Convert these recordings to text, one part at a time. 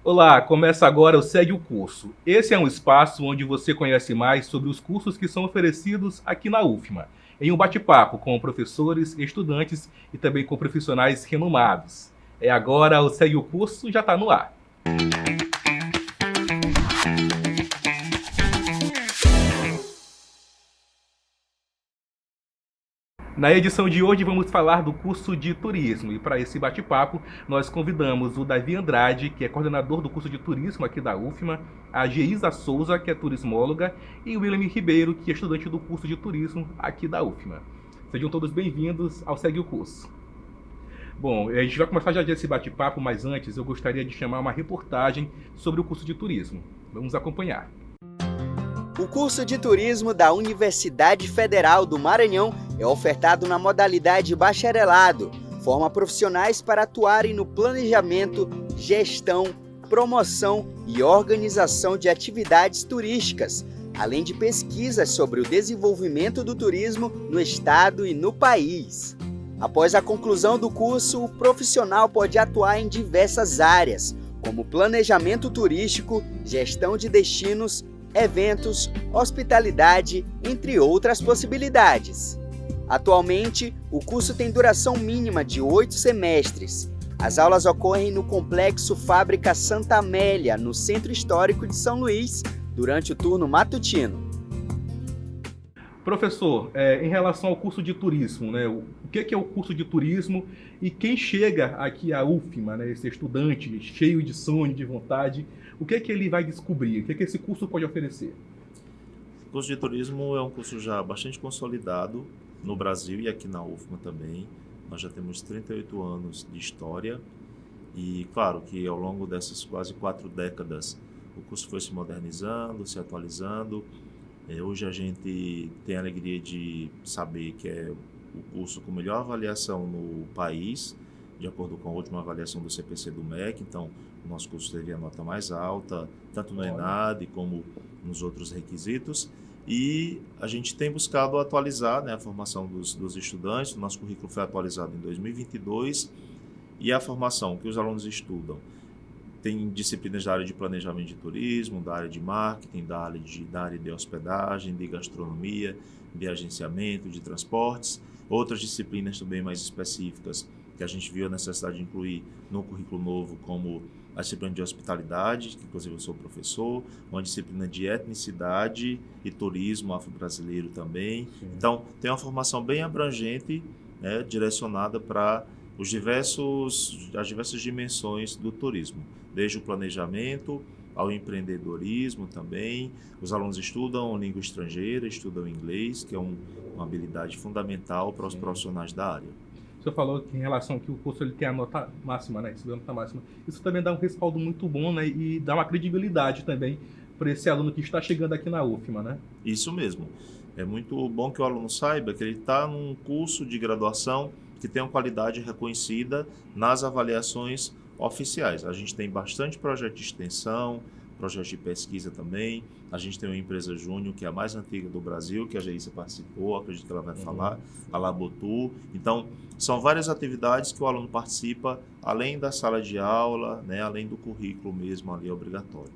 Olá, começa agora o Segue o Curso. Esse é um espaço onde você conhece mais sobre os cursos que são oferecidos aqui na UFMA, em um bate-papo com professores, estudantes e também com profissionais renomados. É agora o Segue o Curso já está no ar. Na edição de hoje vamos falar do curso de turismo e para esse bate-papo nós convidamos o Davi Andrade, que é coordenador do curso de turismo aqui da UFMA, a Geisa Souza, que é turismóloga, e o William Ribeiro, que é estudante do curso de turismo aqui da UFMA. Sejam todos bem-vindos ao Segue o Curso. Bom, a gente vai começar já esse bate-papo, mas antes eu gostaria de chamar uma reportagem sobre o curso de turismo. Vamos acompanhar. O curso de turismo da Universidade Federal do Maranhão é ofertado na modalidade bacharelado. Forma profissionais para atuarem no planejamento, gestão, promoção e organização de atividades turísticas, além de pesquisas sobre o desenvolvimento do turismo no estado e no país. Após a conclusão do curso, o profissional pode atuar em diversas áreas, como planejamento turístico, gestão de destinos, eventos, hospitalidade, entre outras possibilidades. Atualmente, o curso tem duração mínima de 8 semestres. As aulas ocorrem no Complexo Fábrica Santa Amélia, no Centro Histórico de São Luís, durante o turno matutino. Professor, em relação ao curso de turismo, né, o que é o curso de turismo e quem chega aqui à UFMA, né, esse estudante cheio de sonho, de vontade, o que é que ele vai descobrir? O que é que esse curso pode oferecer? O curso de turismo é um curso já bastante consolidado no Brasil e aqui na UFMA também. Nós já temos 38 anos de história e, claro, que ao longo dessas quase 4 décadas o curso foi se modernizando, se atualizando. Hoje a gente tem a alegria de saber que é o curso com melhor avaliação no país, de acordo com a última avaliação do CPC do MEC. Então, o nosso curso teve a nota mais alta, tanto no ENAD como nos outros requisitos. E a gente tem buscado atualizar, né, a formação dos estudantes. O nosso currículo foi atualizado em 2022 e a formação que os alunos estudam tem disciplinas da área de planejamento de turismo, da área de marketing, da área de hospedagem, de gastronomia, de agenciamento, de transportes. Outras disciplinas também mais específicas que a gente viu a necessidade de incluir no currículo novo, como a disciplina de hospitalidade, que inclusive eu sou professor, uma disciplina de etnicidade e turismo afro-brasileiro também. Sim. Então, tem uma formação bem abrangente, né, direcionada para as diversas dimensões do turismo, desde o planejamento ao empreendedorismo também. Os alunos estudam língua estrangeira, estudam inglês, que é uma habilidade fundamental para os profissionais da área. O senhor falou que em relação que o curso ele tem a nota máxima, né? Isso, a nota máxima. Isso também dá um respaldo muito bom, né? E dá uma credibilidade também para esse aluno que está chegando aqui na UFMA, né? Isso mesmo. É muito bom que o aluno saiba que ele está num curso de graduação que tem uma qualidade reconhecida nas avaliações oficiais. A gente tem bastante projeto de extensão, projeto de pesquisa também. A gente tem uma empresa júnior, que é a mais antiga do Brasil, que a Geisa participou, acredito que ela vai falar, a Labotu. Então, são várias atividades que o aluno participa, além da sala de aula, né, além do currículo mesmo ali obrigatório.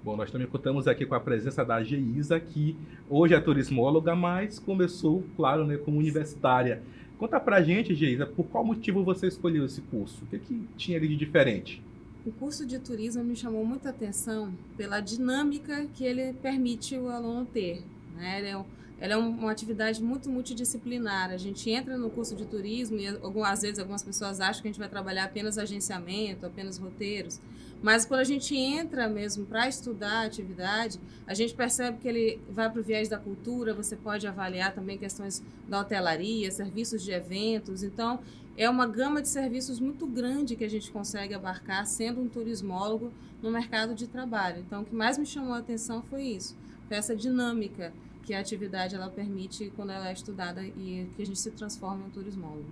Bom, nós também contamos aqui com a presença da Geisa, que hoje é turismóloga, mas começou, claro, né, como universitária. Conta pra gente, Geisa, por qual motivo você escolheu esse curso? O que tinha ali de diferente? O curso de turismo me chamou muita atenção pela dinâmica que ele permite o aluno ter, né? Ela é uma atividade muito multidisciplinar. A gente entra no curso de turismo e às vezes algumas pessoas acham que a gente vai trabalhar apenas agenciamento, apenas roteiros. Mas quando a gente entra mesmo para estudar a atividade, a gente percebe que ele vai para o viés da cultura, você pode avaliar também questões da hotelaria, serviços de eventos. Então, é uma gama de serviços muito grande que a gente consegue abarcar sendo um turismólogo no mercado de trabalho. Então, o que mais me chamou a atenção foi isso, foi essa dinâmica que a atividade ela permite quando ela é estudada e que a gente se transforma em um turismólogo.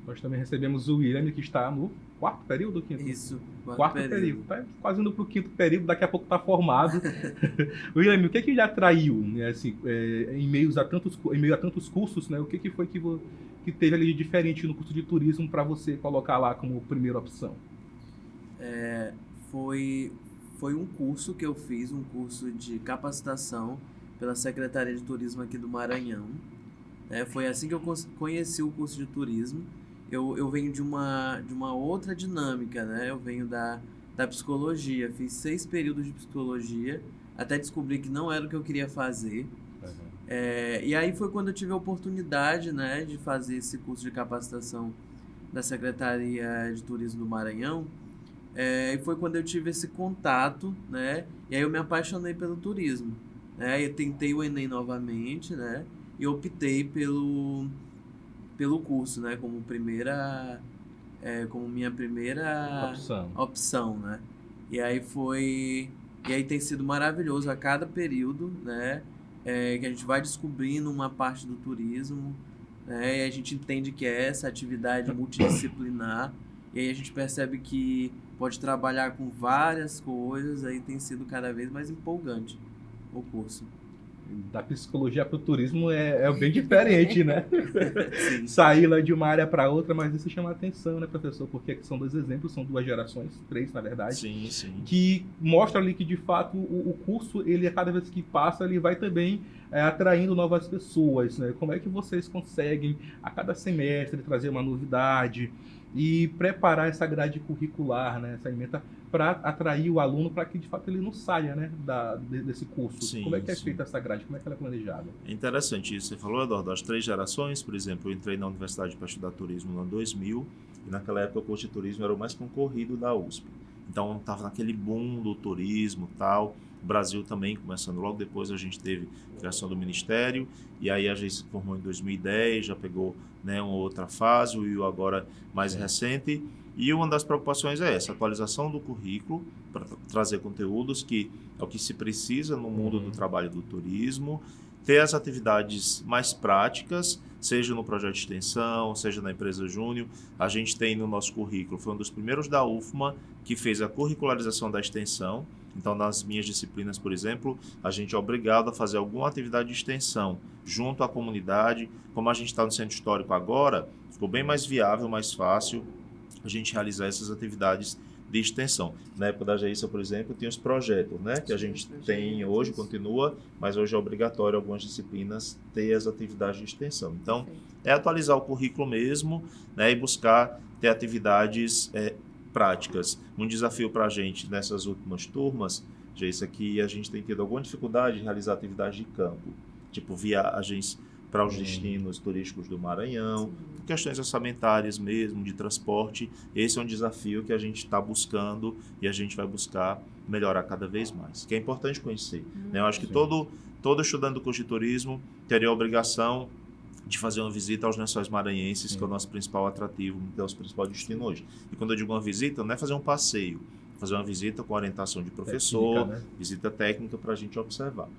Nós também recebemos o William, que está no quarto período? Quinto? Isso, quarto período. Está quase indo para o quinto período, daqui a pouco está formado. William, o que lhe atraiu, né, assim, em meio a tantos cursos, né, o que foi que teve ali de diferente no curso de turismo para você colocar lá como primeira opção? Foi foi um curso que eu fiz, um curso de capacitação pela Secretaria de Turismo aqui do Maranhão. Foi assim que eu conheci o curso de turismo. Eu venho de uma outra dinâmica, né? Eu venho da psicologia, fiz 6 períodos de psicologia, até descobrir que não era o que eu queria fazer. E aí foi quando eu tive a oportunidade, né, de fazer esse curso de capacitação da Secretaria de Turismo do Maranhão. E foi quando eu tive esse contato, né, e aí eu me apaixonei pelo turismo. Eu tentei o Enem novamente, né, e optei pelo curso, né, como minha primeira opção, né. E aí tem sido maravilhoso a cada período, né, que a gente vai descobrindo uma parte do turismo, né, e a gente entende que é essa atividade multidisciplinar, e aí a gente percebe que pode trabalhar com várias coisas, aí tem sido cada vez mais empolgante o curso. Da psicologia para o turismo é bem diferente, né? Sim. Sair lá de uma área para outra, mas isso chama a atenção, né, professor? Porque são 2 exemplos, são 2 gerações, 3 na verdade, Sim, sim. que mostra ali que de fato o curso, ele a cada vez que passa, ele vai também atraindo novas pessoas, né? Como é que vocês conseguem a cada semestre trazer uma novidade e preparar essa grade curricular, né, essa ementa, para atrair o aluno para que de fato ele não saia, né, desse curso? Sim, como é que é sim. feita essa grade? Como é que ela é planejada? É interessante isso. Você falou, Eduardo, das 3 gerações. Por exemplo, eu entrei na universidade para estudar turismo no ano 2000, e naquela época o curso de turismo era o mais concorrido da USP. Então estava naquele boom do turismo e tal. O Brasil também, começando logo depois, a gente teve a criação do Ministério, e aí a gente se formou em 2010, já pegou, né, uma outra fase, o agora mais recente. E uma das preocupações é essa, atualização do currículo, para trazer conteúdos que é o que se precisa no mundo do trabalho do turismo, ter as atividades mais práticas, seja no projeto de extensão, seja na empresa Júnior. A gente tem no nosso currículo, foi um dos primeiros da UFMA que fez a curricularização da extensão. Então, nas minhas disciplinas, por exemplo, a gente é obrigado a fazer alguma atividade de extensão junto à comunidade. Como a gente está no centro histórico agora, ficou bem mais viável, mais fácil a gente realizar essas atividades de extensão. Na época da Geissa, por exemplo, tinha os projetos, né, que a gente tem hoje, continua, mas hoje é obrigatório algumas disciplinas ter as atividades de extensão. Então, é atualizar o currículo mesmo, né, e buscar ter atividades práticas. Um desafio para a gente nessas últimas turmas, Geissa, que a gente tem tido alguma dificuldade em realizar atividades de campo, tipo viagens para os destinos turísticos do Maranhão, questões orçamentárias mesmo, de transporte. Esse é um desafio que a gente está buscando e a gente vai buscar melhorar cada vez mais, que é importante conhecer, né? Eu acho que todo estudante do curso de turismo teria a obrigação de fazer uma visita aos Lençóis Maranhenses, que é o nosso principal atrativo, que é o nosso principal destino hoje. E quando eu digo uma visita, não é fazer um passeio, fazer uma visita com orientação de professor, técnica, né? Visita técnica para a gente observar.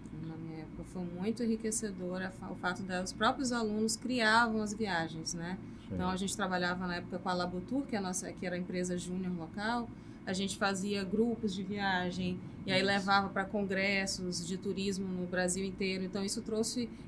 Foi muito enriquecedora o fato dos próprios alunos criavam as viagens, né? Sim. Então a gente trabalhava na época com a Labutur, que era a empresa júnior local. A gente fazia grupos de viagem e aí levava para congressos de turismo no Brasil inteiro. Então isso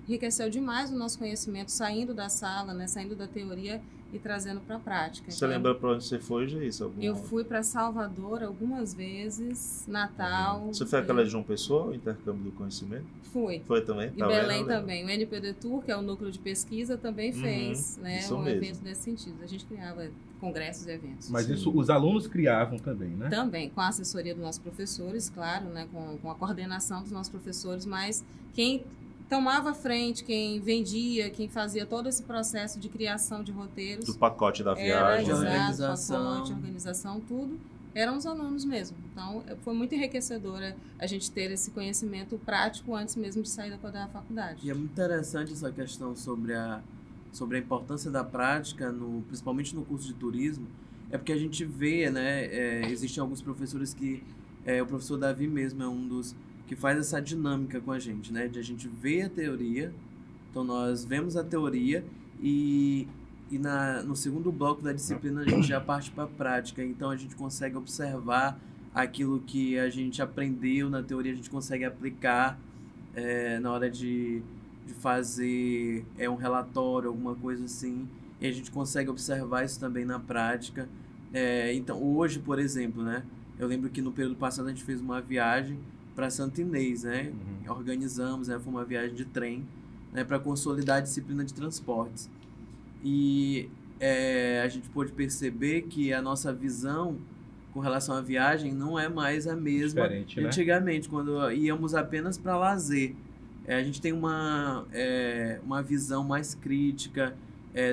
enriqueceu demais o nosso conhecimento, saindo da sala, né? Saindo da teoria e trazendo para a prática. Você lembra para onde você foi, Geissa? Eu fui para Salvador algumas vezes, Natal. Você foi aquela de João Pessoa, o intercâmbio do conhecimento? Fui. Foi também? E Belém também. O NPD Tour, que é o núcleo de pesquisa, também fez, né, evento nesse sentido. A gente criava congressos e eventos. Mas isso os alunos criavam também, né? Também, com a assessoria dos nossos professores, claro, né, com a coordenação dos nossos professores, mas quem tomava a frente, quem vendia, quem fazia todo esse processo de criação de roteiros. Do pacote da viagem. Pacote, organização, tudo, eram os alunos mesmo. Então, foi muito enriquecedora a gente ter esse conhecimento prático antes mesmo de sair da faculdade. E é muito interessante essa questão sobre a importância da prática, principalmente no curso de turismo, é porque a gente vê, né, existem alguns professores que, o professor Davi mesmo é um dos que faz essa dinâmica com a gente, né? De a gente ver a teoria, então nós vemos a teoria e no segundo bloco da disciplina a gente já parte para a prática, então a gente consegue observar aquilo que a gente aprendeu na teoria, a gente consegue aplicar na hora de fazer um relatório, alguma coisa assim, e a gente consegue observar isso também na prática. Então hoje, por exemplo, né? Eu lembro que no período passado a gente fez uma viagem para Santo Inês, né? Organizamos, né? Foi uma viagem de trem, né? Para consolidar a disciplina de transportes. E a gente pôde perceber que a nossa visão com relação à viagem não é mais a mesma Diferente, né? antigamente, quando íamos apenas para lazer. A gente tem uma visão mais crítica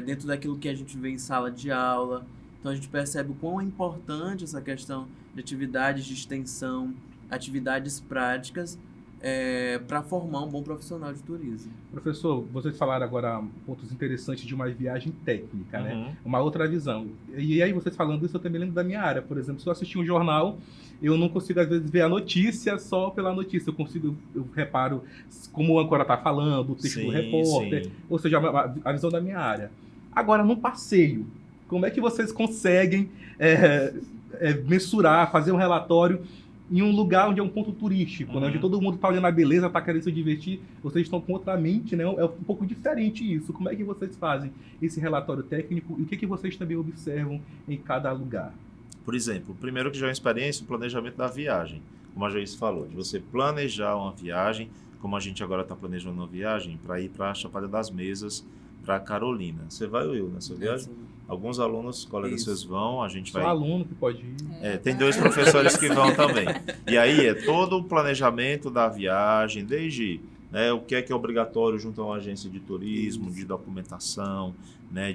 dentro daquilo que a gente vê em sala de aula. Então a gente percebe o quão é importante essa questão de atividades de extensão, atividades práticas para formar um bom profissional de turismo. Professor, vocês falaram agora pontos interessantes de uma viagem técnica, né? Uma outra visão. E aí, vocês falando isso, eu também lembro da minha área. Por exemplo, se eu assistir um jornal, eu não consigo, às vezes, ver a notícia só pela notícia. Eu reparo como o âncora está falando, o texto do repórter, ou seja, a visão da minha área. Agora, num passeio, como é que vocês conseguem mensurar, fazer um relatório em um lugar onde é um ponto turístico, né? Onde todo mundo está olhando a beleza, está querendo se divertir, vocês estão com outra mente, né? É um pouco diferente isso. Como é que vocês fazem esse relatório técnico e o que vocês também observam em cada lugar? Por exemplo, primeiro que já é uma experiência, o planejamento da viagem. Como a Joyce falou, de você planejar uma viagem, como a gente agora está planejando uma viagem para ir para a Chapada das Mesas, para Carolina. Você vai ou eu nessa viagem? Alguns alunos, colegas seus vão, a gente vai... Só aluno que pode ir. Tem 2 professores que vão também. E aí é todo o planejamento da viagem, desde o que é obrigatório junto a uma agência de turismo, de documentação,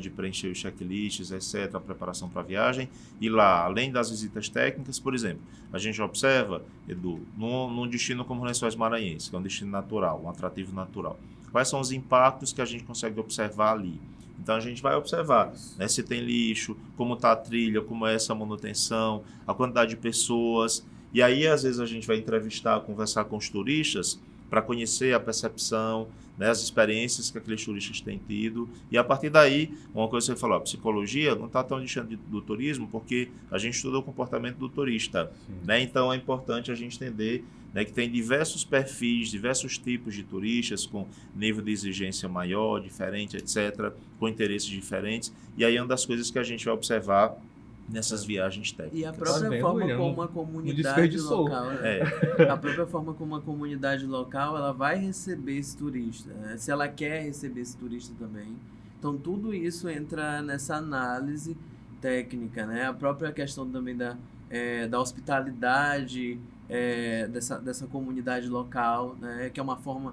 de preencher os checklists, etc., a preparação para a viagem. E lá, além das visitas técnicas, por exemplo, a gente observa, Edu, num destino como Lençóis Maranhenses, que é um destino natural, um atrativo natural, quais são os impactos que a gente consegue observar ali. Então a gente vai observar se tem lixo, como está a trilha, como é essa manutenção, a quantidade de pessoas. E aí, às vezes, a gente vai entrevistar, conversar com os turistas para conhecer a percepção, as experiências que aqueles turistas têm tido. E a partir daí, uma coisa que você falou, a psicologia não está tão distante do turismo, porque a gente estuda o comportamento do turista. Então é importante a gente entender que tem diversos perfis, diversos tipos de turistas, com nível de exigência maior, diferente, etc., com interesses diferentes. E aí é uma das coisas que a gente vai observar nessas viagens técnicas. E a própria forma como uma comunidade local, a própria forma como uma comunidade local ela vai receber esse turista, né? Se ela quer receber esse turista também. Então tudo isso entra nessa análise técnica, né? A própria questão também da hospitalidade dessa comunidade local, né? Que é uma forma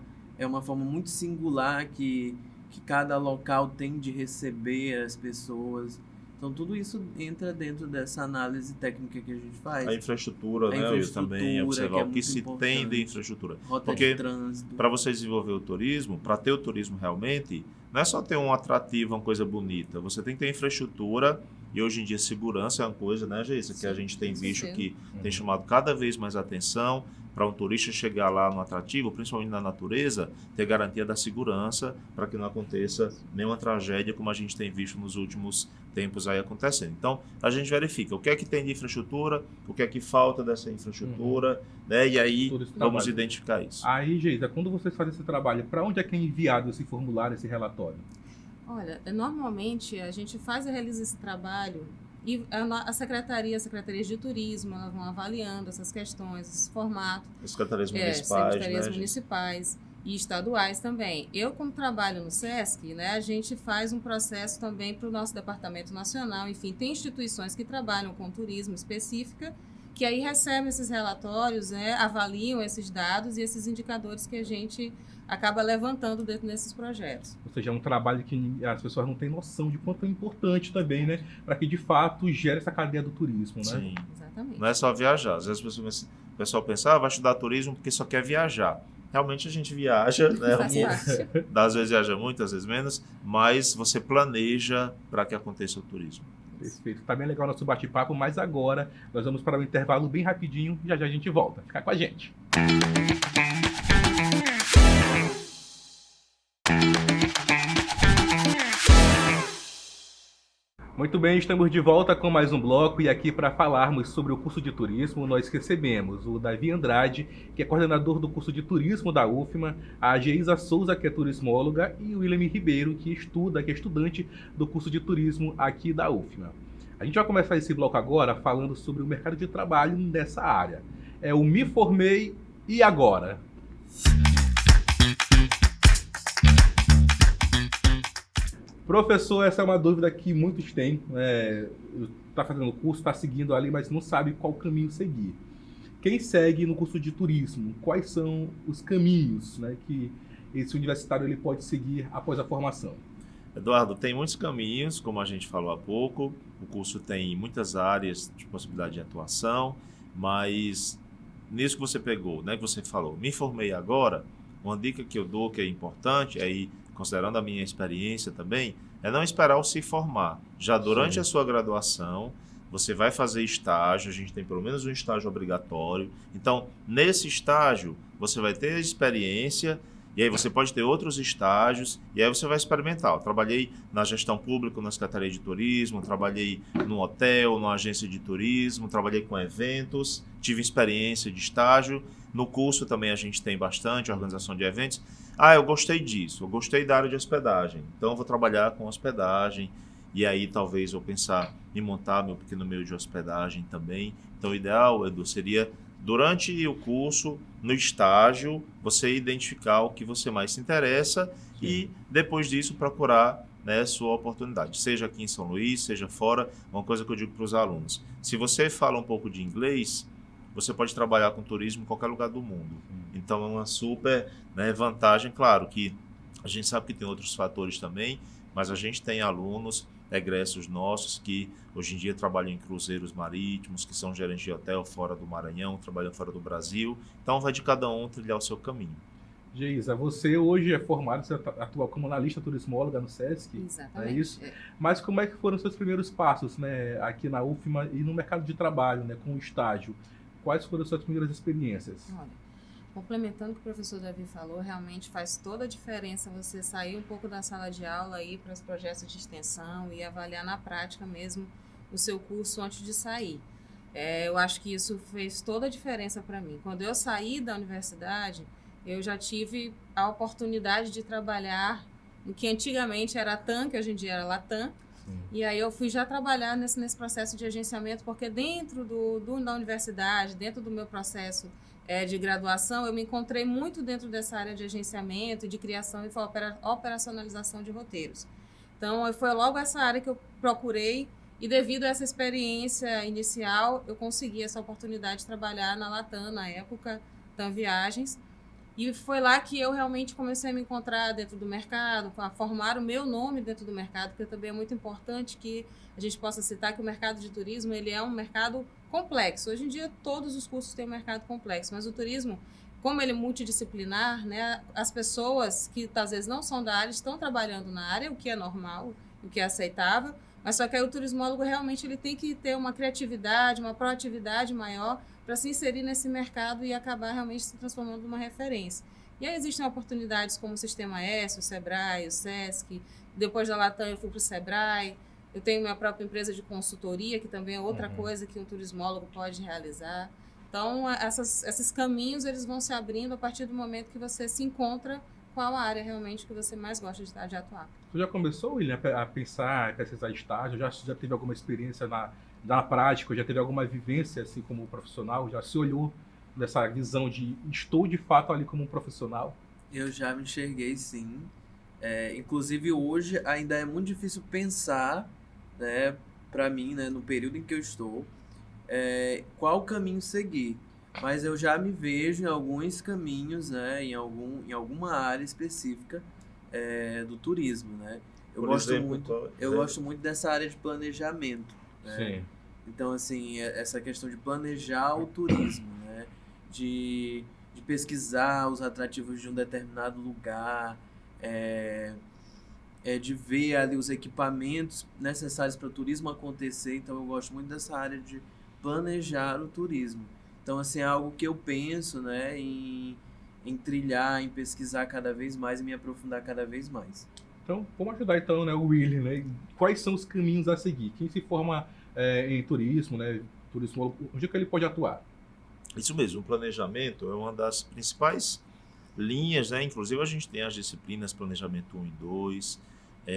muito singular que cada local tem de receber as pessoas. Então, tudo isso entra dentro dessa análise técnica que a gente faz. A infraestrutura, eu também observar o que se tem de infraestrutura. Rota de trânsito. Para você desenvolver o turismo, para ter o turismo realmente, não é só ter um atrativo, uma coisa bonita. Você tem que ter infraestrutura e hoje em dia segurança é uma coisa, né, Geisa, que a gente tem visto que tem chamado cada vez mais atenção para um turista chegar lá no atrativo, principalmente na natureza, ter garantia da segurança para que não aconteça nenhuma tragédia como a gente tem visto nos últimos tempos aí acontecendo. Então, a gente verifica o que é que tem de infraestrutura, o que é que falta dessa infraestrutura, e aí vamos identificar isso. Aí, Geisa, quando vocês fazem esse trabalho, para onde é que é enviado esse formulário, esse relatório? Olha, normalmente a gente realiza esse trabalho e a Secretaria de Turismo, elas vão avaliando essas questões, esse formato. As secretarias municipais, secretarias municipais e estaduais também. Eu, como trabalho no SESC, a gente faz um processo também para o nosso Departamento Nacional. Enfim, tem instituições que trabalham com turismo específica, que aí recebem esses relatórios, avaliam esses dados e esses indicadores que a gente acaba levantando dentro desses projetos. Ou seja, é um trabalho que as pessoas não têm noção de quanto é importante também, para que de fato gere essa cadeia do turismo, né? Sim. Exatamente. Não é só viajar. Às vezes o pessoal pensa, vai estudar turismo porque só quer viajar. Realmente a gente viaja, às vezes viaja muito, às vezes menos, mas você planeja para que aconteça o turismo. Perfeito. Tá bem legal o nosso bate-papo, mas agora nós vamos para um intervalo bem rapidinho e já a gente volta. Fica com a gente. Muito bem, estamos de volta com mais um bloco e aqui para falarmos sobre o curso de turismo, nós recebemos o Davi Andrade, que é coordenador do curso de turismo da UFMA, a Geisa Souza, que é turismóloga, e o William Ribeiro, que é estudante do curso de turismo aqui da UFMA. A gente vai começar esse bloco agora falando sobre o mercado de trabalho nessa área. É o me formei e agora? Professor, essa é uma dúvida que muitos têm. Está fazendo o curso, está seguindo ali, mas não sabe qual caminho seguir. Quem segue no curso de turismo, quais são os caminhos, né, que esse universitário ele pode seguir após a formação? Eduardo, tem muitos caminhos, como a gente falou há pouco. O curso tem muitas áreas de possibilidade de atuação, mas nisso que você pegou, né, que você falou, me formei agora, uma dica que eu dou que é importante, aí considerando a minha experiência também, é não esperar o se formar. Já durante a sua graduação, você vai fazer estágio, a gente tem pelo menos um estágio obrigatório. Então, nesse estágio, você vai ter experiência, e aí você pode ter outros estágios, e aí você vai experimentar. Eu trabalhei na gestão pública, na Secretaria de Turismo, trabalhei num hotel, numa agência de turismo, trabalhei com eventos, tive experiência de estágio. No curso também a gente tem bastante organização de eventos. Eu gostei disso, eu gostei da área de hospedagem, então eu vou trabalhar com hospedagem, e aí talvez eu pensar em montar meu pequeno meio de hospedagem também. Então o ideal, Edu, seria durante o curso, no estágio, você identificar o que você mais se interessa e depois disso procurar, né, sua oportunidade, seja aqui em São Luís, seja fora. Uma coisa que eu digo para os alunos, se você fala um pouco de inglês, você pode trabalhar com turismo em qualquer lugar do mundo. Então é uma super, né, vantagem. Claro que a gente sabe que tem outros fatores também, mas a gente tem alunos egressos nossos que hoje em dia trabalham em cruzeiros marítimos, que são gerentes de hotel fora do Maranhão, trabalham fora do Brasil. Então vai de cada um trilhar o seu caminho. Geisa, você hoje é formado, você atua como analista turismóloga no SESC, Exatamente. é isso? Mas como é que foram os seus primeiros passos, né, aqui na UFMA e no mercado de trabalho, né, com o estágio? Quais foram as suas primeiras experiências? Olha, complementando o que o professor Davi falou, realmente faz toda a diferença você sair um pouco da sala de aula e ir para os projetos de extensão e avaliar na prática mesmo o seu curso antes de sair. Eu acho que isso fez toda a diferença para mim. Quando eu saí da universidade, eu já tive a oportunidade de trabalhar no que antigamente era TAM, que hoje em dia era Latam. E aí eu fui já trabalhar nesse processo de agenciamento, porque dentro da universidade, dentro do meu processo de graduação, eu me encontrei muito dentro dessa área de agenciamento, de criação e operacionalização de roteiros. Então, foi logo essa área que eu procurei e devido a essa experiência inicial, eu consegui essa oportunidade de trabalhar na Latam, na época, TAM Viagens. E foi lá que eu realmente comecei a me encontrar dentro do mercado, a formar o meu nome dentro do mercado, porque também é muito importante que a gente possa citar que o mercado de turismo ele é um mercado complexo. Hoje em dia, todos os cursos têm um mercado complexo, mas o turismo, como ele é multidisciplinar, né, as pessoas que às vezes não são da área estão trabalhando na área, o que é normal, o que é aceitável, mas só que aí o turismólogo realmente ele tem que ter uma criatividade, uma proatividade maior para se inserir nesse mercado e acabar realmente se transformando numa referência. E aí existem oportunidades como o Sistema S, o Sebrae, o Sesc. Depois da Latam eu fui para o Sebrae. Eu tenho minha própria empresa de consultoria, que também é outra coisa que um turismólogo pode realizar. Então, esses caminhos eles vão se abrindo a partir do momento que você se encontra qual a área realmente que você mais gosta de atuar. Você já começou, William, a pensar, a pesquisar estágio? Já teve alguma experiência na prática? Já teve alguma vivência assim como profissional? Já se olhou nessa visão de estou de fato ali como um profissional? Eu já me enxerguei, sim. Inclusive hoje ainda é muito difícil pensar, né, para mim, né, no período em que eu estou, qual caminho seguir. Mas eu já me vejo em alguns caminhos, né, em alguma área específica do turismo, né? Eu gosto muito dessa área de planejamento, né? Sim. Então, assim, essa questão de planejar o turismo, né? De pesquisar os atrativos de um determinado lugar, de ver ali os equipamentos necessários para o turismo acontecer. Então, eu gosto muito dessa área de planejar o turismo. Então, assim, é algo que eu penso, né, em trilhar, em pesquisar cada vez mais e me aprofundar cada vez mais. Então, vamos ajudar então, né, o William, né? Quais são os caminhos a seguir? Quem se forma em turismo, né, turismo, onde é que ele pode atuar? Isso mesmo, o planejamento é uma das principais linhas, né? Inclusive a gente tem as disciplinas planejamento 1 e 2,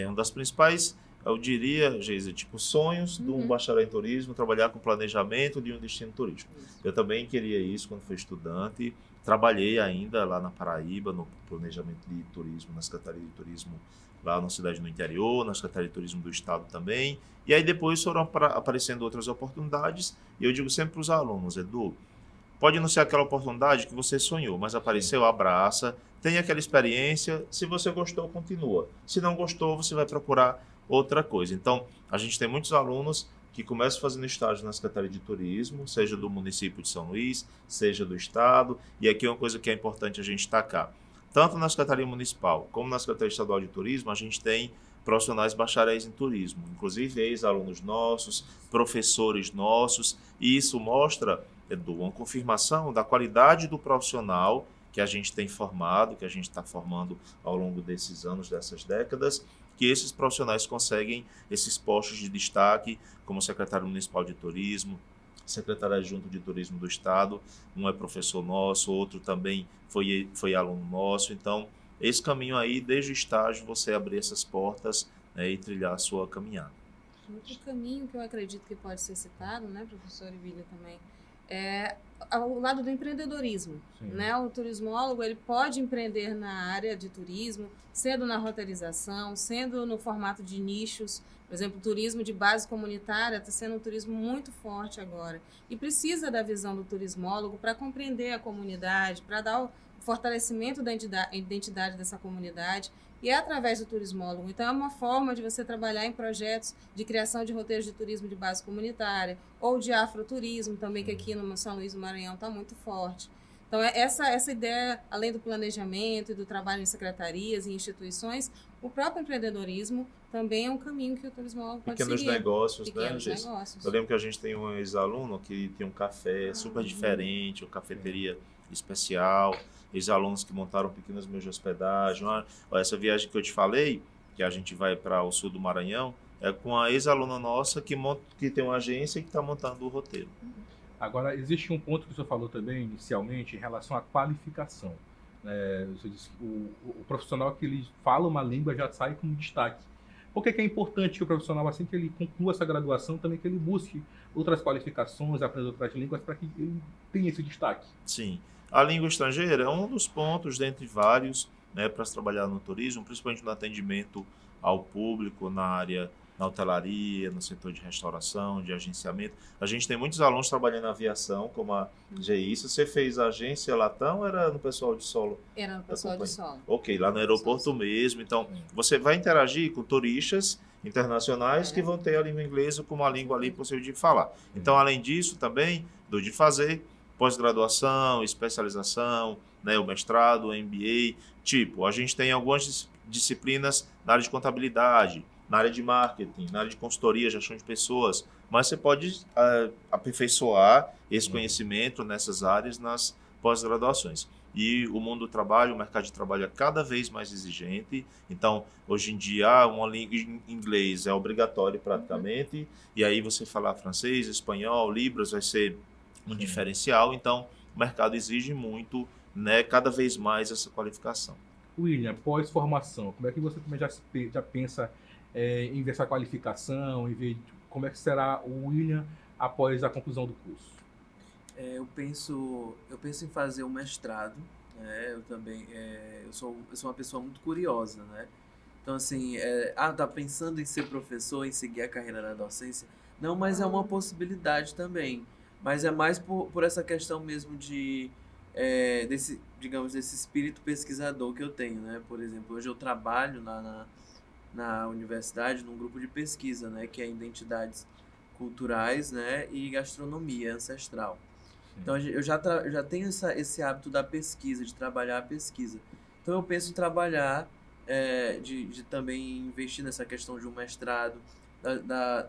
uma das principais eu diria, Geisa, tipo, sonhos de um bacharel em turismo, trabalhar com planejamento de um destino turístico. Eu também queria isso quando fui estudante. Trabalhei ainda lá na Paraíba, no planejamento de turismo, na Secretaria de Turismo, lá na cidade no interior, na Secretaria de Turismo do Estado também. E aí depois foram aparecendo outras oportunidades. E eu digo sempre para os alunos, Edu, pode não ser aquela oportunidade que você sonhou, mas apareceu, abraça, tem aquela experiência. Se você gostou, continua. Se não gostou, você vai procurar outra coisa. Então, a gente tem muitos alunos que começam fazendo estágio na Secretaria de Turismo, seja do município de São Luís, seja do Estado. E aqui é uma coisa que é importante a gente destacar. Tanto na Secretaria Municipal como na Secretaria Estadual de Turismo, a gente tem profissionais bacharéis em turismo, inclusive ex-alunos nossos, professores nossos, e isso mostra, Edu, uma confirmação da qualidade do profissional que a gente tem formado, que a gente está formando ao longo desses anos, dessas décadas, que esses profissionais conseguem esses postos de destaque, como secretário municipal de turismo, secretário adjunto de turismo do Estado, um é professor nosso, outro também foi aluno nosso. Então, esse caminho aí, desde o estágio, você abrir essas portas, né, e trilhar a sua caminhada. Outro caminho que eu acredito que pode ser citado, né, professor William também, é o lado do empreendedorismo, né? O turismólogo, ele pode empreender na área de turismo, sendo na roteirização, sendo no formato de nichos. Por exemplo, o turismo de base comunitária está sendo um turismo muito forte agora e precisa da visão do turismólogo para compreender a comunidade, para dar o fortalecimento da identidade dessa comunidade, e é através do turismólogo. Então, é uma forma de você trabalhar em projetos de criação de roteiros de turismo de base comunitária ou de afroturismo também, que aqui no São Luís do Maranhão está muito forte. Então, essa ideia, além do planejamento e do trabalho em secretarias e instituições, o próprio empreendedorismo também é um caminho que o turismólogo pode Pequenos seguir. negócios, Pequenos né, negócios. Eu lembro que a gente tem um ex-aluno que tinha um café super diferente, uma cafeteria especial, ex-alunos que montaram pequenos meios de hospedagem. Essa viagem que eu te falei, que a gente vai para o sul do Maranhão, é com a ex-aluna nossa que tem uma agência e que está montando o roteiro. Agora, existe um ponto que o senhor falou também inicialmente em relação à qualificação. Você disse que o profissional que ele fala uma língua já sai com destaque. Por que é importante que o profissional, assim que ele conclua essa graduação, também que ele busque outras qualificações, aprenda outras línguas, para que ele tenha esse destaque? Sim. A língua estrangeira é um dos pontos, dentre vários, né, para se trabalhar no turismo, principalmente no atendimento ao público, na hotelaria, no setor de restauração, de agenciamento. A gente tem muitos alunos trabalhando na aviação, como a Geissa. Você fez a agência Latam ou era no pessoal de solo? Era no pessoal de solo. Ok, lá no aeroporto mesmo. Então, você vai interagir com turistas internacionais que vão ter a língua inglesa como a língua ali possível de falar. Então, além disso, também, de fazer pós-graduação, especialização, né, o mestrado, o MBA. Tipo, a gente tem algumas disciplinas na área de contabilidade, na área de marketing, na área de consultoria, gestão de pessoas, mas você pode aperfeiçoar esse conhecimento nessas áreas nas pós-graduações. E o mundo do trabalho, o mercado de trabalho é cada vez mais exigente. Então, hoje em dia, uma língua em inglês é obrigatório praticamente, e aí você falar francês, espanhol, libras vai ser um diferencial. Então, o mercado exige muito, né, cada vez mais essa qualificação. William, pós-formação, como é que você também já pensa em ver essa qualificação, em ver como é que será o William após a conclusão do curso? Eu penso em fazer um mestrado, né? Eu também eu sou uma pessoa muito curiosa, né? Então assim, tá pensando em ser professor, em seguir a carreira da docência? Não, mas é uma possibilidade também. Mas é mais por essa questão mesmo desse espírito pesquisador que eu tenho, né? Por exemplo, hoje eu trabalho na universidade num grupo de pesquisa, né? Que é identidades culturais, né? E gastronomia ancestral. Então eu já tenho esse hábito da pesquisa, de trabalhar a pesquisa. Então eu penso em trabalhar, de também investir nessa questão de um mestrado,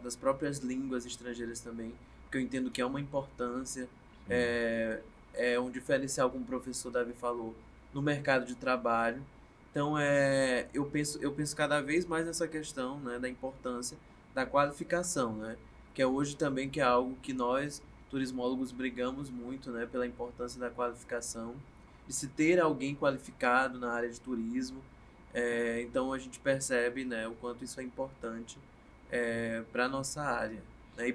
das próprias línguas estrangeiras também, que eu entendo que é uma importância, é um diferencial, como o professor Davi falou, no mercado de trabalho. Então eu penso cada vez mais nessa questão, né, da importância da qualificação, né, que é hoje também que é algo que nós turismólogos brigamos muito, né, pela importância da qualificação, de se ter alguém qualificado na área de turismo. Então a gente percebe, né, o quanto isso é importante para a nossa área, né?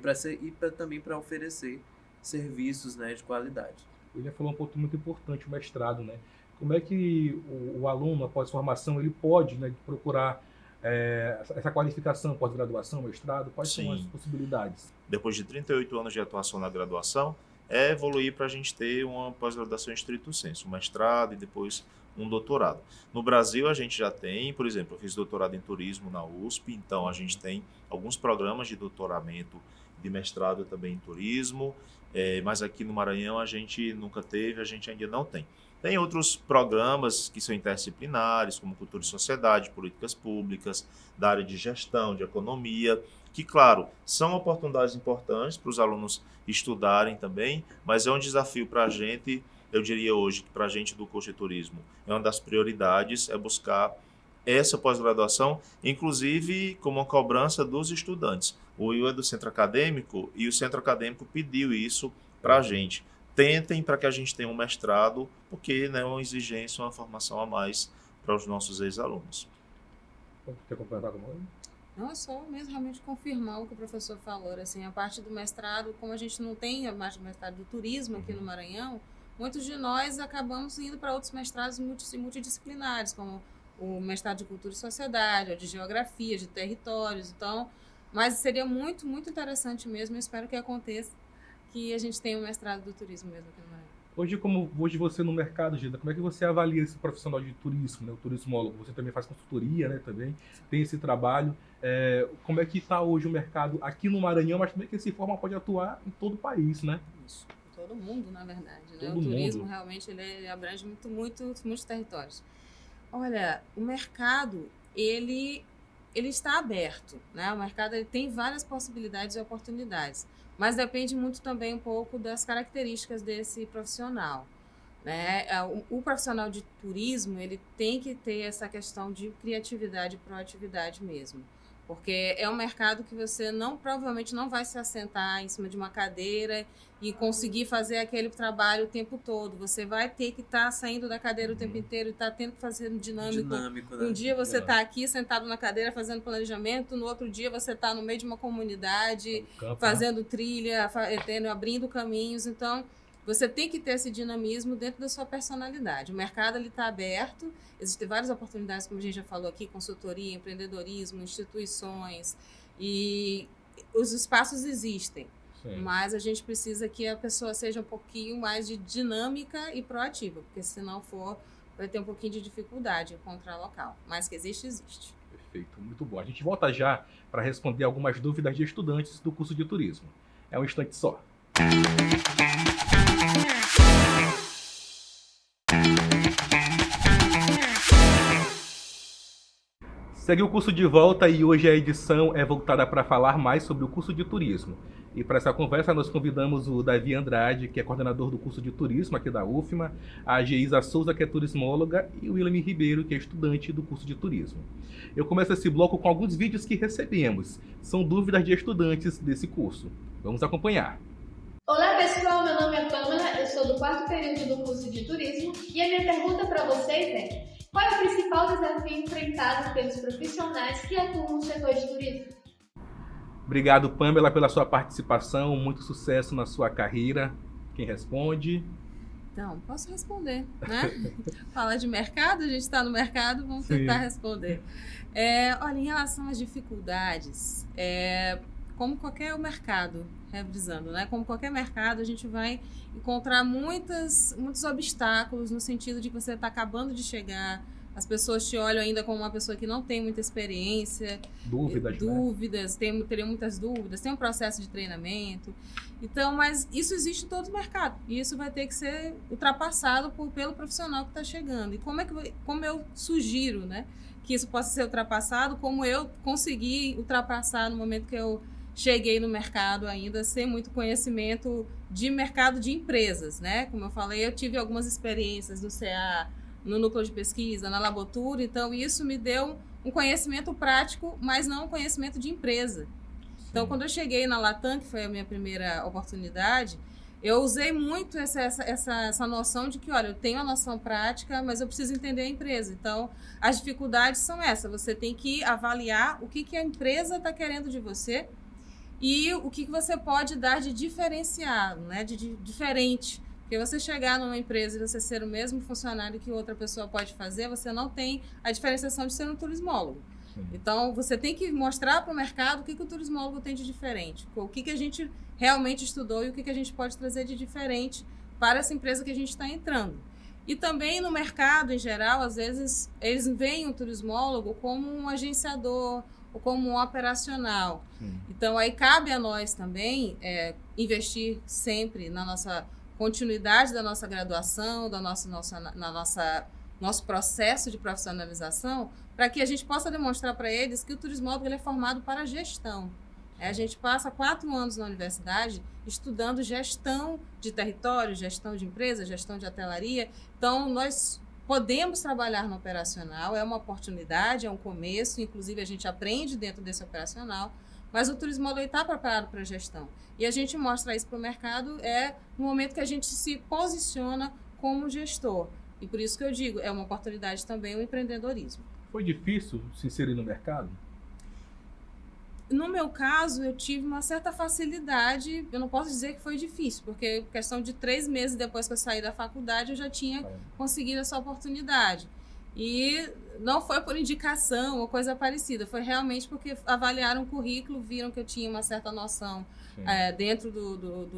Também para oferecer serviços, né, de qualidade. O William falou um ponto muito importante, o mestrado, né? Como é que o aluno, após formação, ele pode, né, procurar essa qualificação, pós-graduação, mestrado? Quais são as possibilidades? Depois de 38 anos de atuação na graduação, é evoluir para a gente ter uma pós-graduação em estrito senso, um mestrado e depois um doutorado. No Brasil, a gente já tem, por exemplo, eu fiz doutorado em turismo na USP, então a gente tem alguns programas de doutoramento, de mestrado também em turismo, mas aqui no Maranhão a gente nunca teve, a gente ainda não tem. Tem outros programas que são interdisciplinares, como Cultura e Sociedade, Políticas Públicas, da área de gestão, de economia, que, claro, são oportunidades importantes para os alunos estudarem também, mas é um desafio para a gente, eu diria hoje, que para a gente do curso de turismo, é uma das prioridades, é buscar essa pós-graduação, inclusive como uma cobrança dos estudantes. O Will é do centro acadêmico e o centro acadêmico pediu isso para a gente. Tentem para que a gente tenha um mestrado, porque é uma exigência, uma formação a mais para os nossos ex-alunos. Quer completar com ele? Não, é só mesmo realmente confirmar o que o professor falou, assim, a parte do mestrado, como a gente não tem a parte do mestrado do turismo aqui no Maranhão, muitos de nós acabamos indo para outros mestrados multidisciplinares, como o mestrado de Cultura e Sociedade, ou de Geografia, de Territórios, então, mas seria muito, muito interessante mesmo, eu espero que aconteça, que a gente tenha o mestrado do turismo mesmo aqui no Maranhão. Hoje você no mercado, Gilda, como é que você avalia esse profissional de turismo, né? O turismólogo? Você também faz consultoria, né? Também tem esse trabalho. Como é que está hoje o mercado aqui no Maranhão, mas também que esse forma pode atuar em todo o país, né? Isso, todo mundo, na verdade. Né? Todo o turismo mundo. realmente ele abrange muitos territórios. Olha, o mercado, ele está aberto, né? O mercado ele tem várias possibilidades e oportunidades, mas depende muito também um pouco das características desse profissional, né? O profissional de turismo, ele tem que ter essa questão de criatividade e proatividade mesmo, porque é um mercado que você provavelmente não vai se assentar em cima de uma cadeira e conseguir fazer aquele trabalho o tempo todo. Você vai ter que estar saindo da cadeira o tempo inteiro e estar tendo que fazer dinâmico, né? Um dia você está aqui sentado na cadeira fazendo planejamento, no outro dia você está no meio de uma comunidade, fazendo trilha, abrindo caminhos. Então, você tem que ter esse dinamismo dentro da sua personalidade. O mercado está aberto, existem várias oportunidades, como a gente já falou aqui, consultoria, empreendedorismo, instituições, e os espaços existem. Sim. Mas a gente precisa que a pessoa seja um pouquinho mais de dinâmica e proativa, porque se não for, vai ter um pouquinho de dificuldade em encontrar local. Mas que existe, existe. Perfeito, muito bom. A gente volta já para responder algumas dúvidas de estudantes do curso de turismo. É um instante só. Segue o curso de volta e hoje a edição é voltada para falar mais sobre o curso de turismo. E para essa conversa nós convidamos o Davi Andrade, que é coordenador do curso de turismo aqui da UFMA, a Geisa Souza, que é turismóloga, e o William Ribeiro, que é estudante do curso de turismo. Eu começo esse bloco com alguns vídeos que recebemos. São dúvidas de estudantes desse curso. Vamos acompanhar. Olá pessoal, meu nome é Pamela, eu sou do 4º período do curso de turismo e a minha pergunta para vocês é: qual é o principal desafio enfrentado pelos profissionais que atuam no setor de turismo? Obrigado, Pamela, pela sua participação, muito sucesso na sua carreira. Quem responde? Então, posso responder, né? Fala de mercado, a gente está no mercado, vamos tentar responder. Olha, em relação às dificuldades, como qualquer mercado, revisando, né? Como qualquer mercado, a gente vai encontrar muitos obstáculos no sentido de que você está acabando de chegar, as pessoas te olham ainda como uma pessoa que não tem muita experiência. Dúvidas, né? Teriam muitas dúvidas, tem um processo de treinamento. Então, mas isso existe em todo o mercado. E isso vai ter que ser ultrapassado pelo profissional que está chegando. E como eu sugiro, né, que isso possa ser ultrapassado, como eu consegui ultrapassar no momento que eu cheguei no mercado ainda sem muito conhecimento de mercado de empresas, né? Como eu falei, eu tive algumas experiências no CA, no núcleo de pesquisa, na Labotura, então isso me deu um conhecimento prático, mas não um conhecimento de empresa. Sim. Então, quando eu cheguei na Latam, que foi a minha primeira oportunidade, Eu usei muito essa noção de que, olha, eu tenho a noção prática, mas eu preciso entender a empresa. Então, as dificuldades são essas. Você tem que avaliar o que a empresa está querendo de você e o que você pode dar de diferenciado, né? de diferente. Porque você chegar numa empresa e você ser o mesmo funcionário que outra pessoa pode fazer, você não tem a diferenciação de ser um turismólogo. Então, você tem que mostrar para o mercado o que o turismólogo tem de diferente, o que a gente realmente estudou e o que a gente pode trazer de diferente para essa empresa que a gente está entrando. E também no mercado, em geral, às vezes, eles veem o turismólogo como um agenciador ou como um operacional. Então, aí cabe a nós também investir sempre na nossa continuidade da nossa graduação, nosso processo de profissionalização, para que a gente possa demonstrar para eles que o turismólogo ele é formado para gestão. A gente passa 4 anos na universidade estudando gestão de território, gestão de empresa, gestão de hotelaria. Então, nós podemos trabalhar no operacional, é uma oportunidade, é um começo, inclusive a gente aprende dentro desse operacional, mas o turismólogo está preparado para a gestão. E a gente mostra isso para o mercado no momento que a gente se posiciona como gestor. E por isso que eu digo, é uma oportunidade também o empreendedorismo. Foi difícil se inserir no mercado? No meu caso, eu tive uma certa facilidade, eu não posso dizer que foi difícil, porque questão de 3 meses depois que eu saí da faculdade, eu já tinha conseguido essa oportunidade. E não foi por indicação ou coisa parecida, foi realmente porque avaliaram o currículo, viram que eu tinha uma certa noção dentro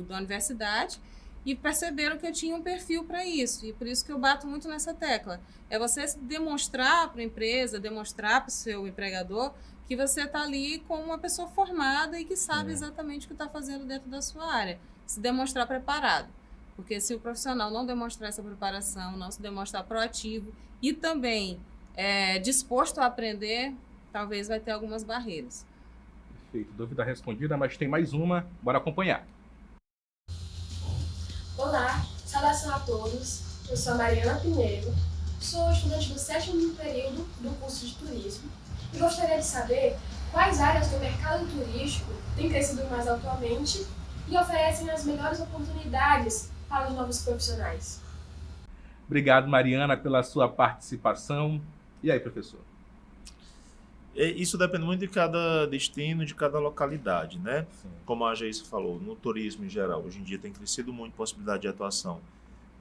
da universidade e perceberam que eu tinha um perfil para isso. E por isso que eu bato muito nessa tecla. É você demonstrar para a empresa, demonstrar para o seu empregador que você está ali com uma pessoa formada e que sabe exatamente o que está fazendo dentro da sua área. Se demonstrar preparado. Porque se o profissional não demonstrar essa preparação, não se demonstrar proativo e também disposto a aprender, talvez vai ter algumas barreiras. Perfeito. Dúvida respondida, mas tem mais uma. Bora acompanhar. Olá, saudação a todos. Eu sou a Mariana Pinheiro, sou estudante do 7º período do curso de turismo e gostaria de saber quais áreas do mercado turístico têm crescido mais atualmente e oferecem as melhores oportunidades para os novos profissionais. Obrigado, Mariana, pela sua participação. E aí, professor? Isso depende muito de cada destino, de cada localidade, né? Sim. Como a Geisa falou, no turismo em geral, hoje em dia tem crescido muito a possibilidade de atuação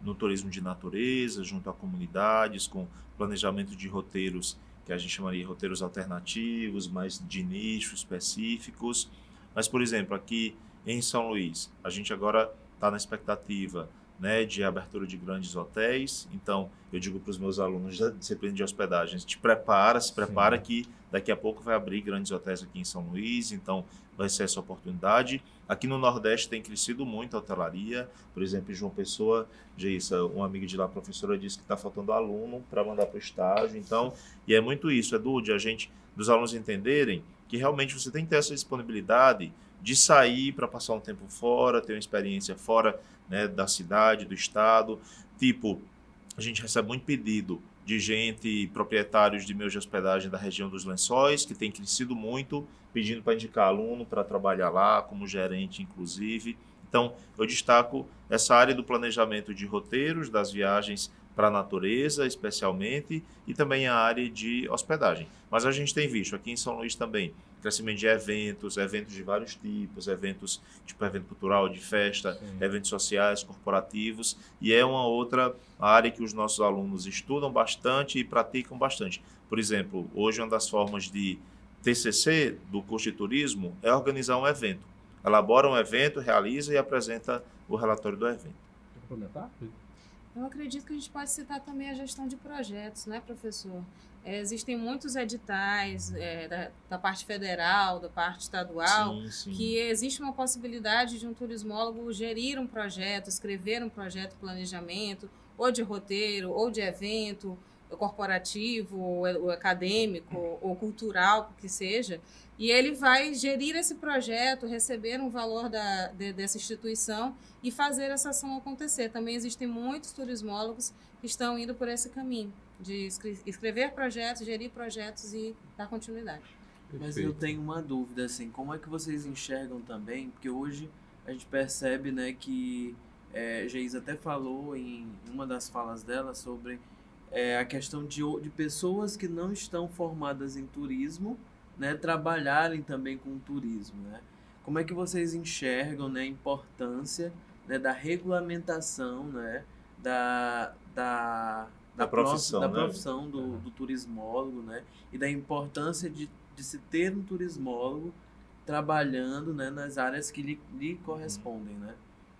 no turismo de natureza, junto a comunidades, com planejamento de roteiros, que a gente chamaria de roteiros alternativos, mais de nicho, específicos. Mas, por exemplo, aqui em São Luís, a gente agora está na expectativa, né, de abertura de grandes hotéis. Então, eu digo para os meus alunos da disciplina de hospedagem, se prepara que daqui a pouco vai abrir grandes hotéis aqui em São Luís, então vai ser essa oportunidade. Aqui no Nordeste tem crescido muito a hotelaria, por exemplo, em João Pessoa, Geisa, um amigo de lá, professora, disse que está faltando aluno para mandar para o estágio, então, e é muito isso, dos alunos entenderem que realmente você tem que ter essa disponibilidade de sair para passar um tempo fora, ter uma experiência fora, né, da cidade, do estado. Tipo, a gente recebe muito pedido de gente, proprietários de meios de hospedagem da região dos Lençóis, que tem crescido muito, pedindo para indicar aluno para trabalhar lá, como gerente, inclusive. Então, eu destaco essa área do planejamento de roteiros, das viagens para a natureza, especialmente, e também a área de hospedagem. Mas a gente tem visto aqui em São Luís também crescimento de eventos de vários tipos, eventos tipo evento cultural, de festa, eventos sociais, corporativos, e é uma outra área que os nossos alunos estudam bastante e praticam bastante. Por exemplo, hoje uma das formas de TCC do curso de turismo é organizar um evento. Elabora um evento, realiza e apresenta o relatório do evento. Quer comentar? Eu acredito que a gente pode citar também a gestão de projetos, né, professor? Existem muitos editais da parte federal, da parte estadual, que existe uma possibilidade de um turismólogo gerir um projeto, escrever um projeto de planejamento, ou de roteiro, ou de evento corporativo, ou acadêmico, ou cultural, que seja, e ele vai gerir esse projeto, receber um valor dessa instituição e fazer essa ação acontecer. Também existem muitos turismólogos que estão indo por esse caminho, de escrever projetos, gerir projetos e dar continuidade. Mas eu tenho uma dúvida, assim, como é que vocês enxergam também, porque hoje a gente percebe, né, que Geisa até falou em uma das falas dela sobre a questão de pessoas que não estão formadas em turismo, né, trabalharem também com turismo, né? Como é que vocês enxergam, né, a importância, né, da regulamentação, né, da profissão, né? profissão do turismólogo, né, e da importância de se ter um turismólogo trabalhando, né, nas áreas que lhe correspondem, né?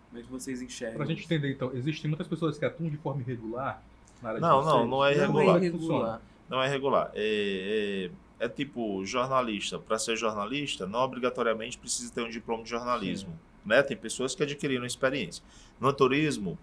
Como é que vocês enxergam? Para a gente entender, então, existem muitas pessoas que atuam de forma irregular na área de Não, vocês? não é irregular. Como é que funciona? Não é regular. É tipo jornalista. Para ser jornalista, não obrigatoriamente precisa ter um diploma de jornalismo. Né? Tem pessoas que adquiriram experiência. No turismo,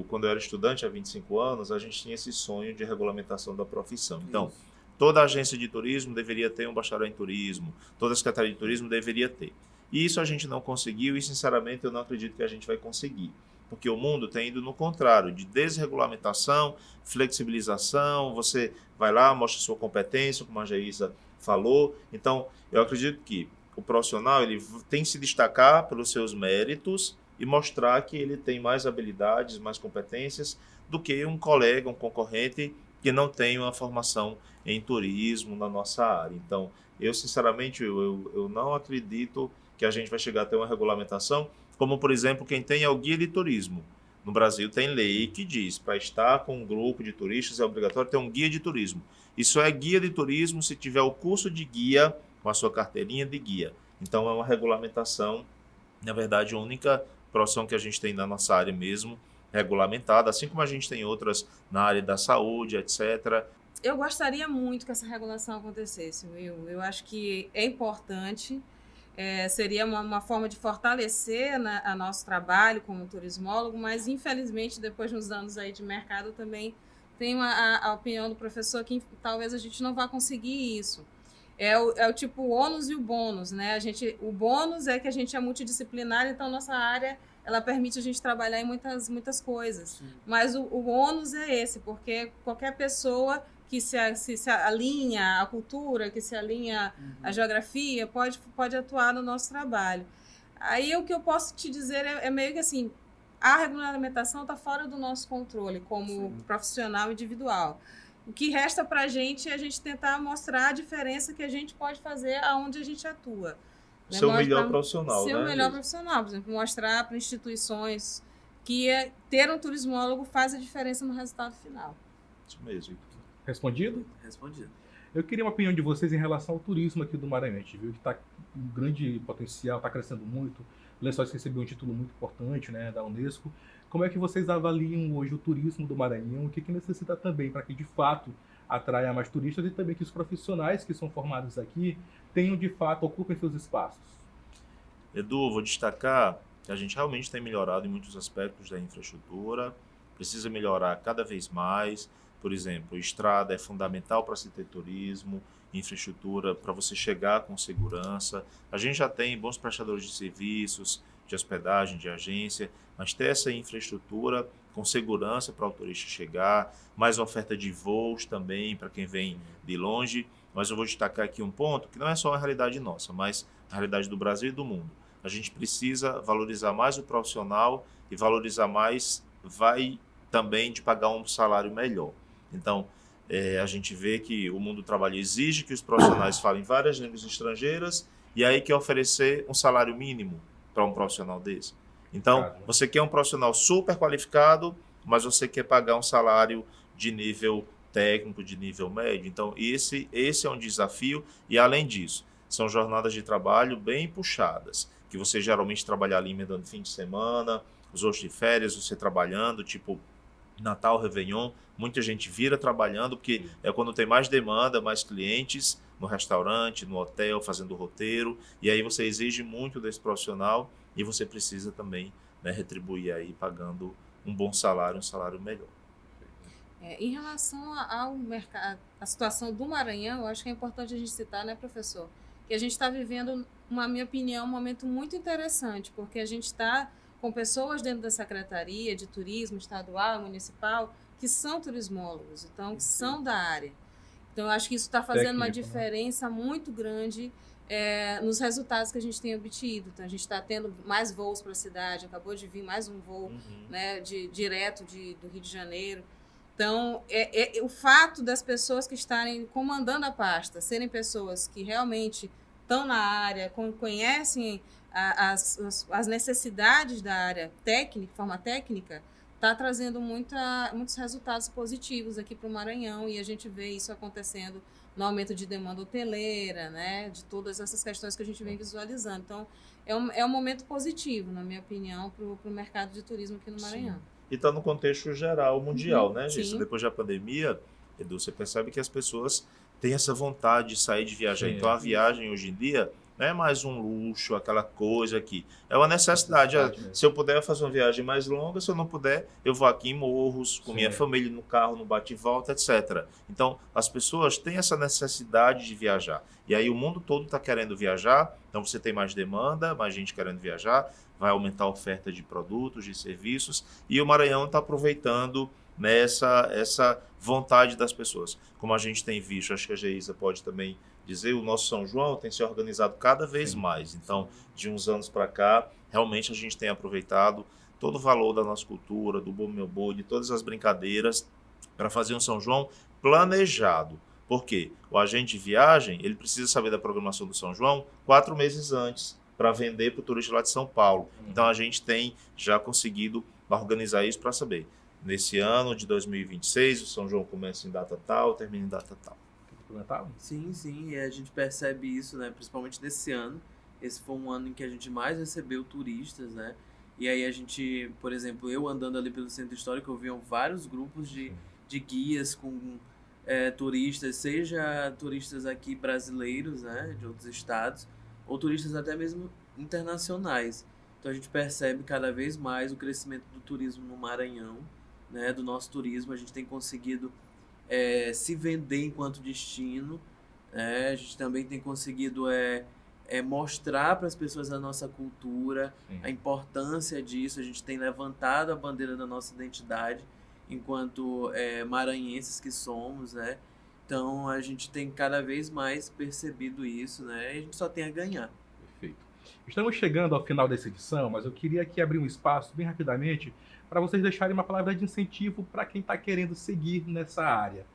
quando eu era estudante, há 25 anos, a gente tinha esse sonho de regulamentação da profissão. Então, toda agência de turismo deveria ter um bacharel em turismo, toda a secretaria de turismo deveria ter. E isso a gente não conseguiu e, sinceramente, eu não acredito que a gente vai conseguir. Porque o mundo tem ido no contrário, de desregulamentação, flexibilização, você vai lá, mostra sua competência, como a Geisa falou. Então, eu acredito que o profissional ele tem que se destacar pelos seus méritos e mostrar que ele tem mais habilidades, mais competências do que um colega, um concorrente que não tem uma formação em turismo na nossa área. Então, eu, sinceramente, eu não acredito que a gente vai chegar a ter uma regulamentação, como, por exemplo, quem tem é o guia de turismo. No Brasil tem lei que diz, para estar com um grupo de turistas é obrigatório ter um guia de turismo. Isso é guia de turismo se tiver o curso de guia com a sua carteirinha de guia. Então é uma regulamentação, na verdade, a única profissão que a gente tem na nossa área mesmo, regulamentada, assim como a gente tem outras na área da saúde, etc. Eu gostaria muito que essa regulação acontecesse, Will. Eu acho que é importante. Seria uma forma de fortalecer a nosso trabalho como turismólogo, mas infelizmente depois de uns anos aí de mercado também tenho a opinião do professor que talvez a gente não vá conseguir isso. É o tipo o ônus e o bônus, né? O bônus é que a gente é multidisciplinar, então nossa área ela permite a gente trabalhar em muitas coisas. Sim. Mas o ônus é esse, porque qualquer pessoa que se alinha à cultura, que se alinha à geografia, pode atuar no nosso trabalho. Aí o que eu posso te dizer é meio que assim, a regulamentação está fora do nosso controle como profissional individual. O que resta para a gente é a gente tentar mostrar a diferença que a gente pode fazer aonde a gente atua. Ser o melhor profissional, né? Ser o melhor profissional, por exemplo, mostrar para instituições que ter um turismólogo faz a diferença no resultado final. Isso mesmo. Respondido? Respondido. Eu queria uma opinião de vocês em relação ao turismo aqui do Maranhão. A gente viu que está um grande potencial, está crescendo muito. Lençóis recebeu um título muito importante, né, da Unesco. Como é que vocês avaliam hoje o turismo do Maranhão? O que necessita também para que, de fato, atraia mais turistas e também que os profissionais que são formados aqui tenham, de fato, ocupem seus espaços? Edu, vou destacar que a gente realmente tem melhorado em muitos aspectos da infraestrutura, precisa melhorar cada vez mais. Por exemplo, estrada é fundamental para se ter turismo, infraestrutura para você chegar com segurança. A gente já tem bons prestadores de serviços, de hospedagem, de agência, mas ter essa infraestrutura com segurança para o turista chegar, mais oferta de voos também para quem vem de longe. Mas eu vou destacar aqui um ponto que não é só a realidade nossa, mas a realidade do Brasil e do mundo. A gente precisa valorizar mais o profissional e valorizar mais vai também de pagar um salário melhor. Então, a gente vê que o mundo do trabalho exige que os profissionais falem várias línguas estrangeiras e aí quer oferecer um salário mínimo para um profissional desse. Então, você quer um profissional super qualificado, mas você quer pagar um salário de nível técnico, de nível médio. Então, esse é um desafio e, além disso, são jornadas de trabalho bem puxadas, que você geralmente trabalha ali emendando fim de semana, os outros de férias, você trabalhando, tipo Natal, Réveillon, muita gente vira trabalhando, porque é quando tem mais demanda, mais clientes no restaurante, no hotel, fazendo roteiro, e aí você exige muito desse profissional e você precisa também, né, retribuir aí pagando um bom salário, um salário melhor. Em relação ao mercado, a situação do Maranhão, eu acho que é importante a gente citar, né, professor, que a gente está vivendo, na minha opinião, um momento muito interessante, porque a gente está com pessoas dentro da Secretaria de Turismo Estadual, Municipal, que são turismólogos, então, que são da área. Então, eu acho que isso está fazendo uma diferença muito grande nos resultados que a gente tem obtido. Então, a gente está tendo mais voos para a cidade, acabou de vir mais um voo né, direto do Rio de Janeiro. Então, o fato das pessoas que estarem comandando a pasta serem pessoas que realmente estão na área, conhecem as necessidades da área técnica, forma técnica, está trazendo muitos resultados positivos aqui para o Maranhão, e a gente vê isso acontecendo no aumento de demanda hoteleira, né, de todas essas questões que a gente vem visualizando. Então, é um momento positivo, na minha opinião, para o mercado de turismo aqui no Maranhão. Sim. E está no contexto geral, mundial, né, gente? Sim. Depois da pandemia, Edu, você percebe que as pessoas têm essa vontade de sair, de viajar. Sim. Então, a viagem hoje em dia não é mais um luxo, aquela coisa aqui. É uma necessidade. Se eu puder fazer uma viagem mais longa, se eu não puder, eu vou aqui em Morros, com minha família, no carro, no bate e volta, etc. Então, as pessoas têm essa necessidade de viajar. E aí o mundo todo está querendo viajar, então você tem mais demanda, mais gente querendo viajar, vai aumentar a oferta de produtos, de serviços, e o Maranhão está aproveitando essa vontade das pessoas. Como a gente tem visto, acho que a Geisa pode também dizer, o nosso São João tem se organizado cada vez mais. Então, de uns anos para cá, realmente a gente tem aproveitado todo o valor da nossa cultura, do Bom Meu Boi, de todas as brincadeiras, para fazer um São João planejado. Por quê? O agente de viagem, ele precisa saber da programação do São João 4 meses antes, para vender para o turista lá de São Paulo. Então, a gente tem já conseguido organizar isso para saber. Nesse ano de 2026, o São João começa em data tal, termina em data tal. Sim, sim, e a gente percebe isso, né? Principalmente nesse ano. Esse foi um ano em que a gente mais recebeu turistas, né? E aí a gente, por exemplo, eu andando ali pelo centro histórico, eu vi vários grupos de guias com turistas, seja turistas aqui brasileiros, né? De outros estados, ou turistas até mesmo internacionais. Então a gente percebe cada vez mais o crescimento do turismo no Maranhão, né? Do nosso turismo, a gente tem conseguido se vender enquanto destino. A gente também tem conseguido mostrar para as pessoas a nossa cultura, a importância disso. A gente tem levantado a bandeira da nossa identidade enquanto maranhenses que somos, né? Então a gente tem cada vez mais percebido isso, né? E a gente só tem a ganhar. Perfeito. Estamos chegando ao final dessa edição, mas eu queria aqui abrir um espaço bem rapidamente para vocês deixarem uma palavra de incentivo para quem está querendo seguir nessa área.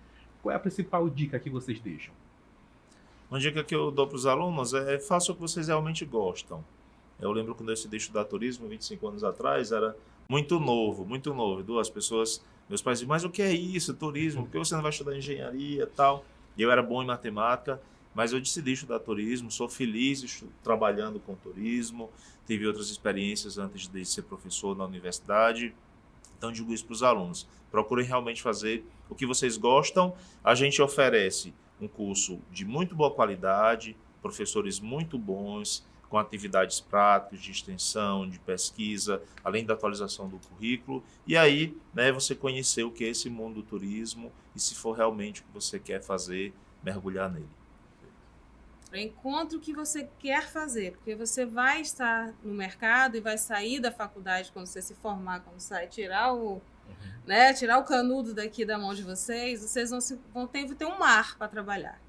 Qual é a principal dica que vocês deixam? Uma dica que eu dou para os alunos é faça o que vocês realmente gostam. Eu lembro quando eu decidi estudar turismo, 25 anos atrás, era muito novo. Duas pessoas, meus pais diziam, mas o que é isso, turismo? Por que você não vai estudar engenharia e tal? E eu era bom em matemática, mas eu decidi estudar turismo, sou feliz trabalhando com turismo, tive outras experiências antes de ser professor na universidade. Então, digo isso para os alunos, procurem realmente fazer o que vocês gostam. A gente oferece um curso de muito boa qualidade, professores muito bons, com atividades práticas, de extensão, de pesquisa, além da atualização do currículo. E aí, né, você conhecer o que é esse mundo do turismo e, se for realmente o que você quer fazer, mergulhar nele. Encontre o que você quer fazer, porque você vai estar no mercado e vai sair da faculdade quando você se formar, quando sair, tirar o canudo daqui da mão de vocês vão ter um mar para trabalhar.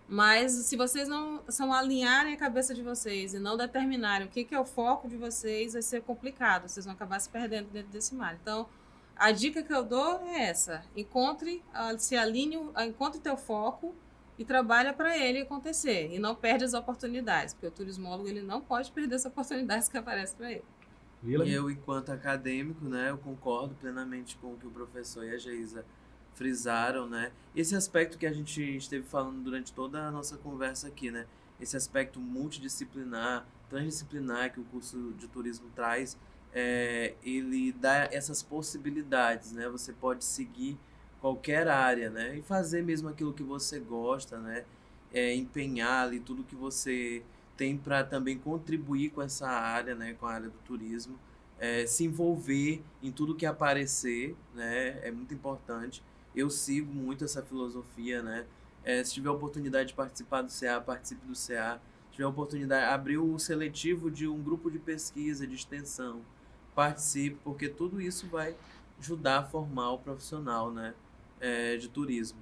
Mas se vocês não alinharem a cabeça de vocês e não determinarem o que é o foco de vocês, vai ser complicado, vocês vão acabar se perdendo dentro desse mar. Então, a dica que eu dou é essa: encontre o teu foco e trabalha para ele acontecer. E não perde as oportunidades, porque o turismólogo ele não pode perder as oportunidades que aparecem para ele. E eu, enquanto acadêmico, né, eu concordo plenamente com o que o professor e a Geisa frisaram, né? Esse aspecto que a gente esteve falando durante toda a nossa conversa aqui, né? Esse aspecto multidisciplinar, transdisciplinar que o curso de turismo traz, ele dá essas possibilidades, né? Você pode seguir qualquer área, né? E fazer mesmo aquilo que você gosta, né? Empenhar ali tudo que você tem para também contribuir com essa área, né? Com a área do turismo. Se envolver em tudo que aparecer, né? É muito importante. Eu sigo muito essa filosofia, né? Se tiver a oportunidade de participar do CA, participe do CA. Se tiver a oportunidade, abrir o seletivo de um grupo de pesquisa, de extensão, participe, porque tudo isso vai ajudar a formar o profissional, né? De turismo.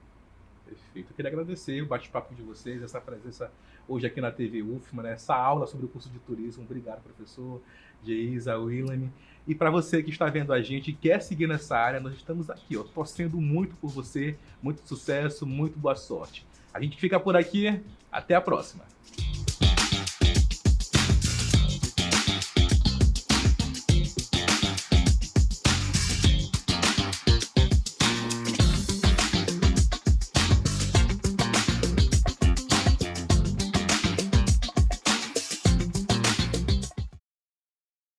Perfeito. Eu queria agradecer o bate-papo de vocês, essa presença hoje aqui na TV UFMA, né? Essa aula sobre o curso de turismo. Obrigado, professor Geisa, William. E para você que está vendo a gente e quer seguir nessa área, nós estamos aqui, ó, torcendo muito por você. Muito sucesso, muito boa sorte. A gente fica por aqui. Até a próxima.